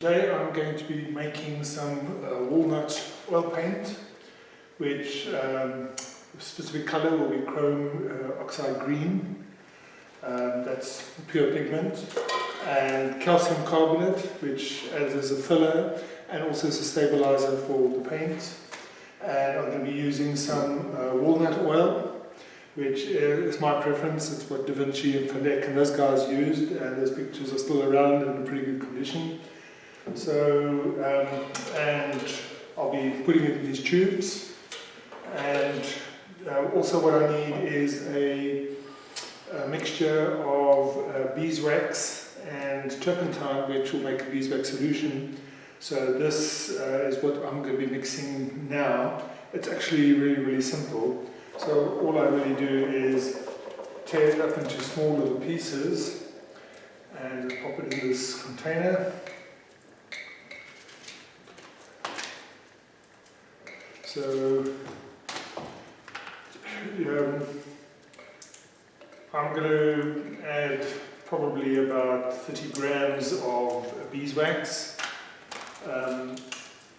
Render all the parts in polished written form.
Today I'm going to be making some walnut oil paint, which specific colour will be chrome oxide green, that's pure pigment, and calcium carbonate, which adds as a filler and also as a stabilizer for the paint. And I'm going to be using some walnut oil, which is my preference. It's what Da Vinci and Van Eyck and those guys used, and those pictures are still around and in pretty good condition. So, and I'll be putting it in these tubes, and also what I need is a mixture of beeswax and turpentine, which will make a beeswax solution. So this is what I'm going to be mixing now. It's actually really simple. So all I really do is tear it up into small little pieces and pop it in this container. So I'm going to add probably about 30 grams of beeswax, and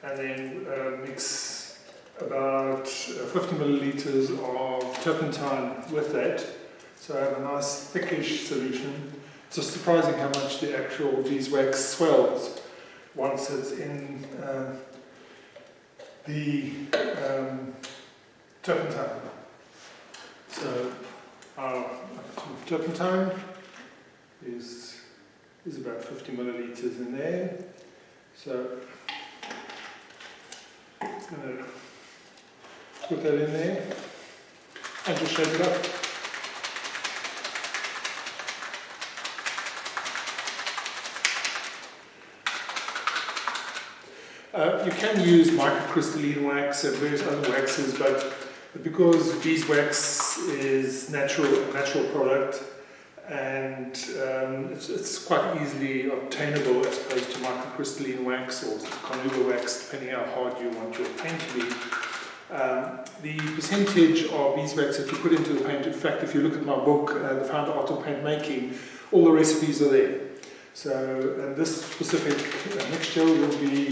then mix about 50 milliliters of turpentine with that. So I have a nice thickish solution. It's just surprising how much the actual beeswax swells once it's in the turpentine. So our turpentine is about 50 milliliters in there. So I'm going to put that in there and just shake it up. You can use microcrystalline wax and various other waxes, but because beeswax is a natural product, and it's quite easily obtainable as opposed to microcrystalline wax or carnauba wax, depending how hard you want your paint to be. The percentage of beeswax that you put into the paint, in fact, if you look at my book, The Founder Art of Paint Making, all the recipes are there. So this specific mixture will be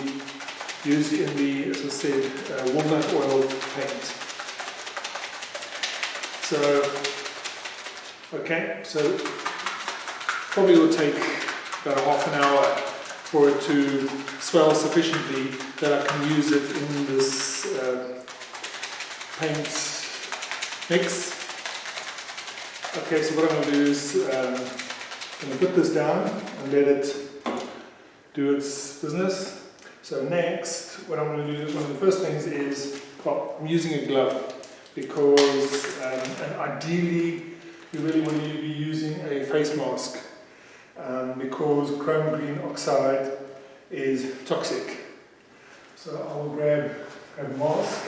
used in the, as I said, walnut oil paint. So, okay, so probably will take about half an hour for it to swell sufficiently that I can use it in this paint mix. Okay, so what I'm going to do is I'm going to put this down and let it do its business. So next, what I'm going to do, one of the first things is, well, I'm using a glove because, and ideally, you really want to be using a face mask because chrome green oxide is toxic. So I will grab a mask.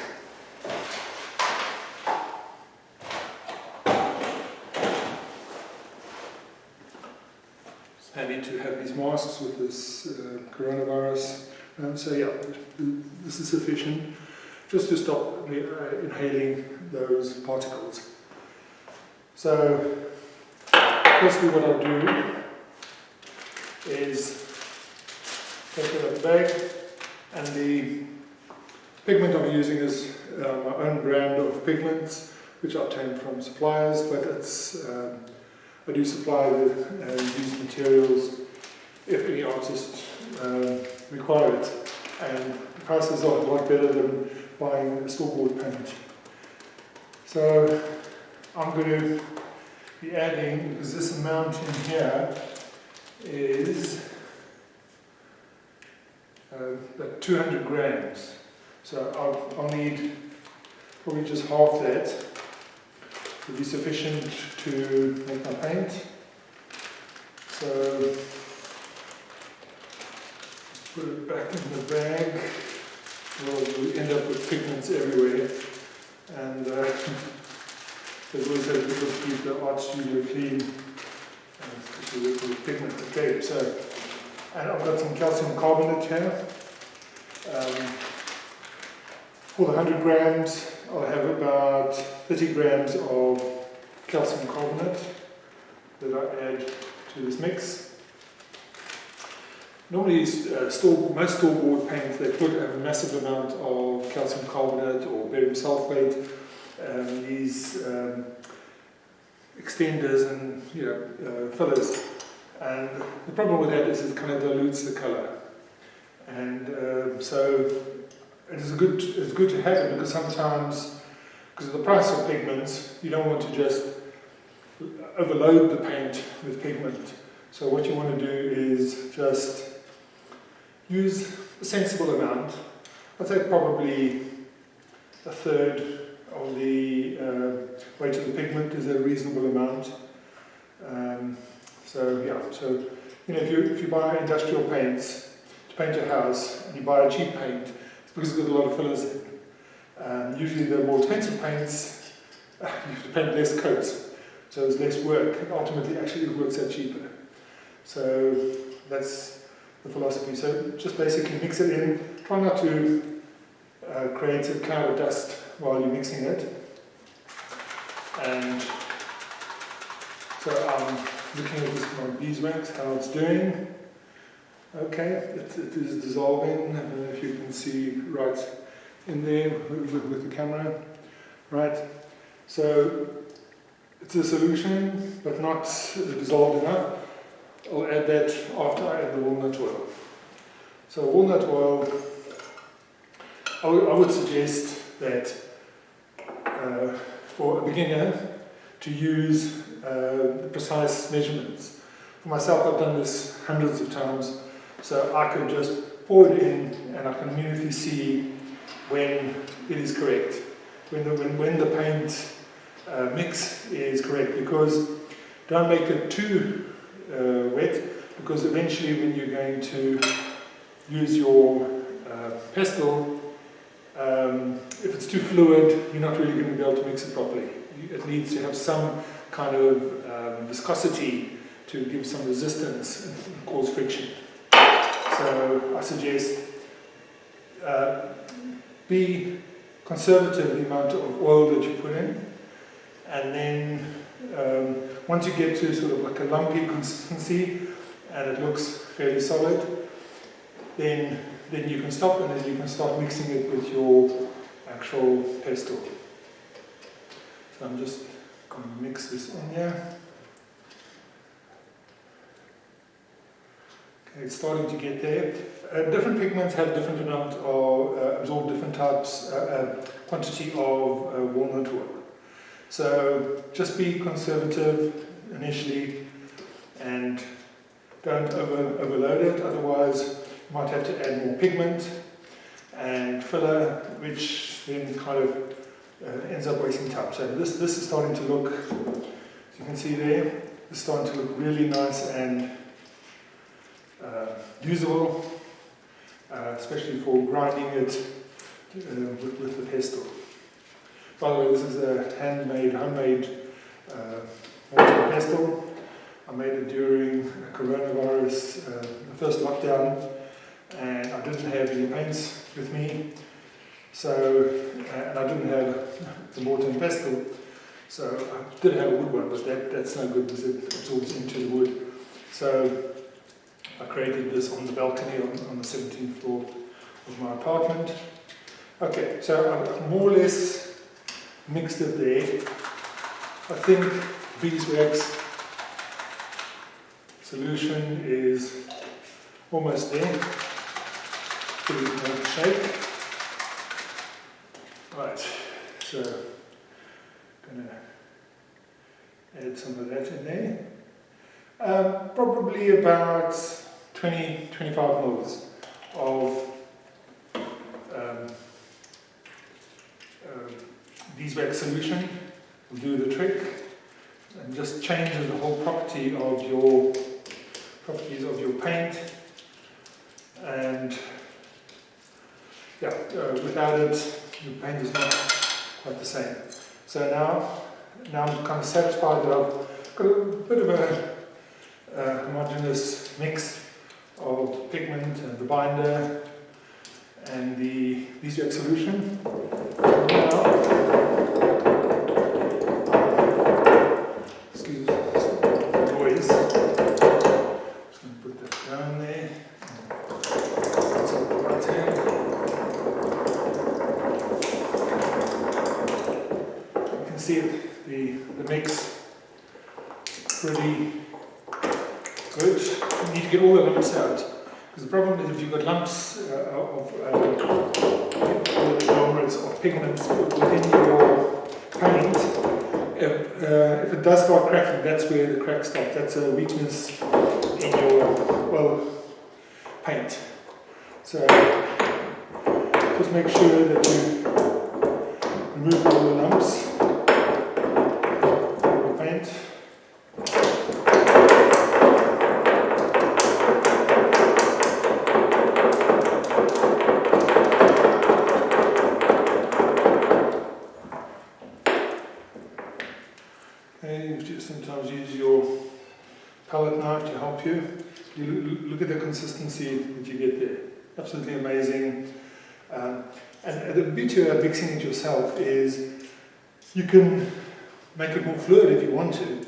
It's handy to have these masks with this coronavirus. So yeah, this is sufficient just to stop inhaling those particles. So firstly what I'll do is take it out of the bag, and the pigment I'm using is my own brand of pigments which I obtain from suppliers, but it's I do supply these materials if any artist require it, and the prices are a lot better than buying store-bought paint. So I'm going to be adding, because this amount in here is about 200 grams. So I'll need probably just half that to be sufficient to make my paint. So put it back in the bag. Well, we end up with pigments everywhere, and there's always a bit of keep the art studio clean, especially with pigment. Okay, so, and I've got some calcium carbonate here. For the 100 grams, I'll have about 30 grams of calcium carbonate that I add to this mix. Normally, most store-bought paints, they put a massive amount of calcium carbonate or barium sulfate, these extenders and fillers. And the problem with that is it kind of dilutes the colour. And so it's good to have it, because sometimes, because of the price of pigments, you don't want to just overload the paint with pigment. So what you want to do is just use a sensible amount. I'd say probably a third of the weight of the pigment is a reasonable amount. So if you buy industrial paints to paint your house and you buy a cheap paint, it's because it's got a lot of fillers in. Usually the more expensive paints, you have to paint less coats, so there's less work. And ultimately, actually, it works out cheaper. So that's the philosophy. So just basically mix it in. Try not to create a cloud of dust while you're mixing it. And so I'm looking at this my beeswax, how it's doing. Okay, it is dissolving. I don't know if you can see right in there with the camera. Right, so it's a solution, but not dissolved enough. I'll add that after I add the walnut oil. So walnut oil, I would suggest that for a beginner to use the precise measurements. For myself, I've done this hundreds of times, so I can just pour it in and I can immediately see when it is correct, when the paint mix is correct, because don't make it too wet, because eventually when you're going to use your pestle, if it's too fluid, you're not really going to be able to mix it properly. It needs to have some kind of viscosity to give some resistance and cause friction. So I suggest be conservative in the amount of oil that you put in, and then once you get to sort of like a lumpy consistency and it looks fairly solid, then you can stop, and then you can start mixing it with your actual pestle. So I'm just going to mix this in here. Okay, it's starting to get there. Different pigments have different amount of, absorb different types, quantity of walnut oil. So just be conservative initially and don't overload it, otherwise you might have to add more pigment and filler, which then kind of ends up wasting time. So this is starting to look, as you can see there, it's starting to look really nice and usable, especially for grinding it with the pestle. By the way, this is a homemade water pestle. I made it during coronavirus, the first lockdown, and I didn't have any paints with me, so and I didn't have the mortar and pestle, so I did have a wood one, but that's no good because it absorbs into the wood. So I created this on the balcony on the 17th floor of my apartment. Okay, so I've more or less mixed it there. I think beeswax solution is almost there. Give it another shake. Right, so I'm going to add some of that in there. Probably about 20-25 mils of beeswax solution will do the trick and just changes the whole properties of your paint. And yeah, without it, your paint is not quite the same. So now I'm kind of satisfied that I've got a bit of a homogeneous mix of pigment and the binder and the beeswax solution. Excuse the noise. Just going to put that down there and see it, the mix pretty good. You need to get all the lumps out. Because the problem is if you've got lumps of pigments within your paint, if it does start cracking, that's where the cracks start. That's a weakness in your paint. So just make sure that you remove all the lumps of the paint. And you sometimes use your palette knife to help you. You look at the consistency that you get there. Absolutely amazing. And the beauty of mixing it yourself is you can make it more fluid if you want to.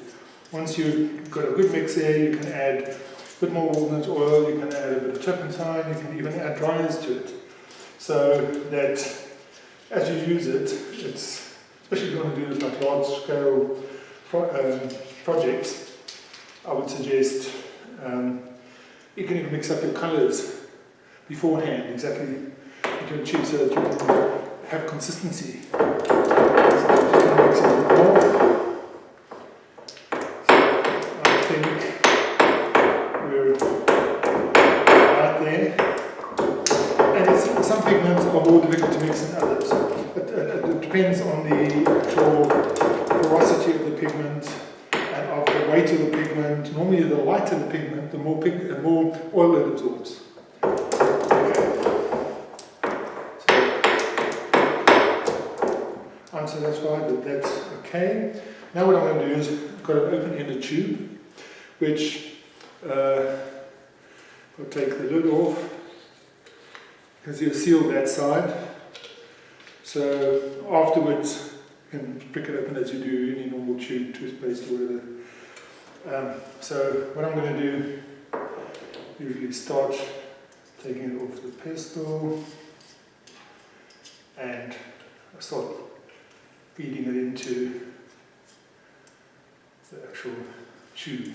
Once you've got a good mix there, you can add a bit more walnut oil, you can add a bit of turpentine, you can even add dryers to it. So that as you use it, it's, especially if you want to do this like large scale projects, I would suggest you can even mix up your colours beforehand, exactly what you choose so that you can have consistency. So I'm just going to mix it a bit more. So I think we're right there. And some pigments are more difficult to mix than others. It depends on the actual porosity of the pigment and of the weight of the pigment. Normally the lighter the pigment, the more oil it absorbs. I'm satisfied that that's okay. Now what I'm going to do is I've got an open-ended tube which I'll take the lid off because you'll seal that side. So afterwards you can prick it open as you do any normal tube, toothpaste or whatever. So what I'm going to do, usually start taking it off the pestle and start feeding it into the actual tube.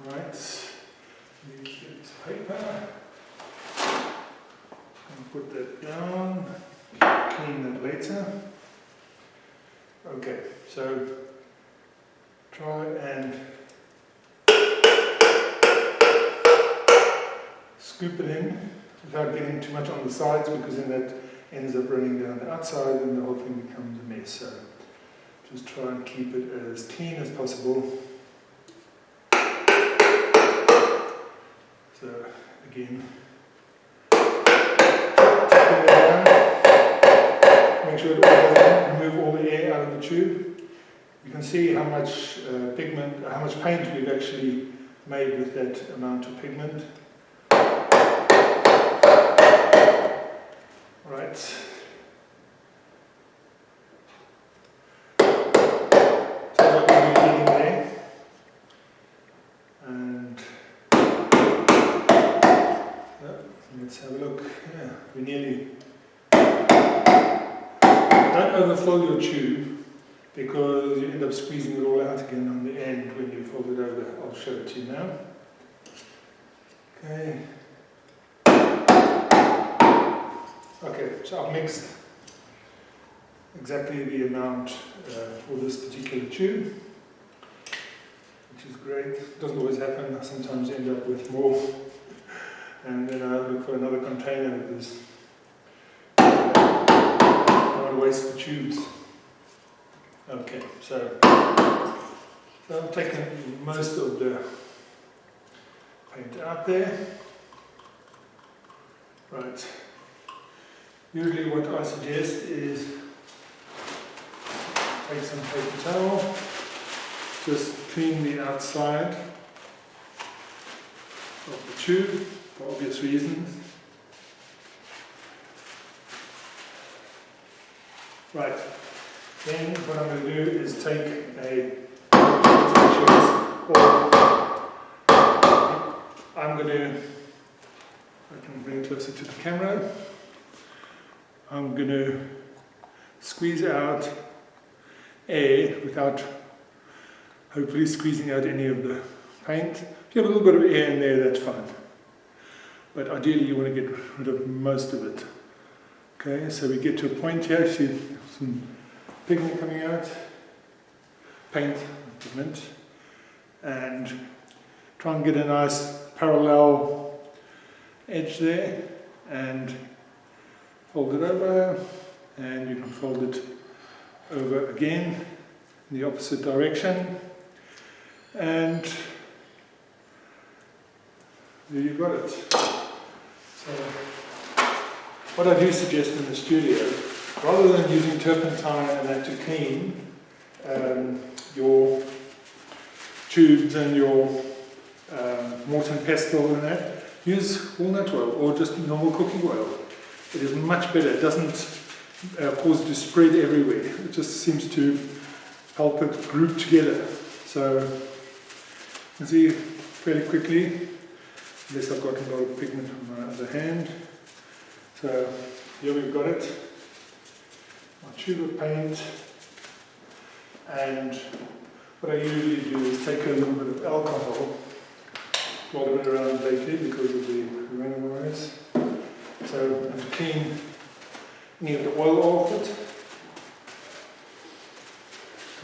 Right, use this paper and put that down, clean that later. Okay, so try and scoop it in without getting too much on the sides, because then that ends up running down the outside and the whole thing becomes a mess. So just try and keep it as clean as possible. So again, make sure it all remove all the air out of the tube. You can see how much how much paint we've actually made with that amount of pigment. Right. So that's what we're doing there. And let's have a look. Yeah, we nearly. Don't overfill your tube, because you end up squeezing it all out again on the end when you fold it over. I'll show it to you now. Okay. Okay, so I've mixed exactly the amount for this particular tube, which is great. It doesn't always happen. I sometimes end up with more, and then I look for another container because I don't want to waste the tubes. Okay, so I've taken most of the paint out there. Right. Usually what I suggest is take some paper towel, just clean the outside of the tube for obvious reasons. Right. Then what I'm going to do is take I'm going to, I can bring it closer to the camera. I'm going to squeeze out air without hopefully squeezing out any of the paint. If you have a little bit of air in there, that's fine. But ideally you want to get rid of most of it. Okay, so we get to a point here, see some pigment coming out, paint, pigment, and try and get a nice parallel edge there, and fold it over, and you can fold it over again in the opposite direction, and there you've got it. So what I do suggest in the studio, rather than using turpentine and that to clean your tubes and your mortar and pestle and that, use walnut oil or just normal cooking oil. It is much better. It doesn't cause it to spread everywhere. It just seems to help it group together. So you can see fairly quickly, unless I've got a lot of pigment on my other hand. So here we've got it, my tube of paint, and what I usually do is take a little bit of alcohol, blot it around lately because of the coronavirus. So I'm clean any of the oil off it,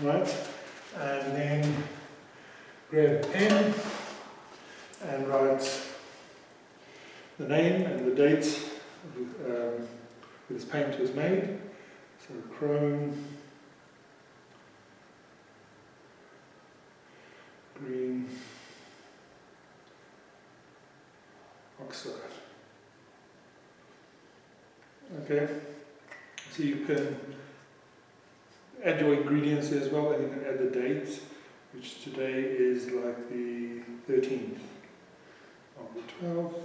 right? And then grab a pen and write the name and the date this paint was made. So chrome, green, oxide. Okay, so you can add your ingredients as well, and you can add the date, which today is like the 13th of the 12th,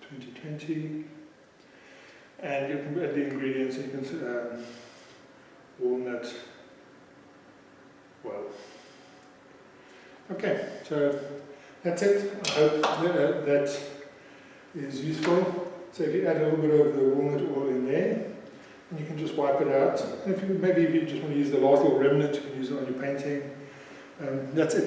2020. And you can add the ingredients, you can walnut oil. Okay, so that's it. I hope that is useful. So if you add a little bit of the walnut oil in there, and you can just wipe it out. Maybe if you just want to use the last little remnant, you can use it on your painting. That's it.